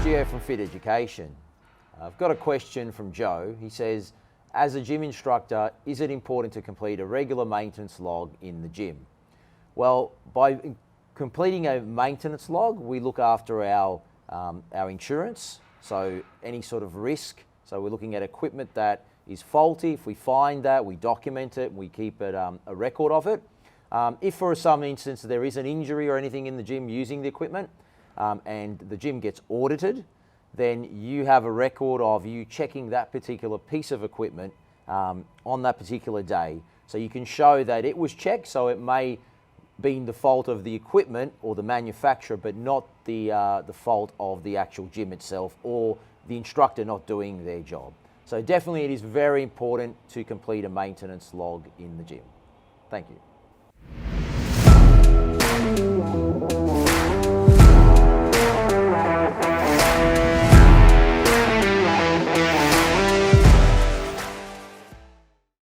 Gio from Fit Education. I've got a question from Joe. He says, as a gym instructor, is it important to complete a regular maintenance log in the gym? Well, by completing a maintenance log, we look after our insurance, so any sort of risk. So we're looking at equipment that is faulty. If we find that, we document it, we keep it, a record of it. If for some instance there is an injury or anything in the gym using the equipment, and the gym gets audited, then you have a record of you checking that particular piece of equipment on that particular day. So you can show that it was checked, so it may be the fault of the equipment or the manufacturer, but not the fault of the actual gym itself or the instructor not doing their job. So definitely it is very important to complete a maintenance log in the gym. Thank you.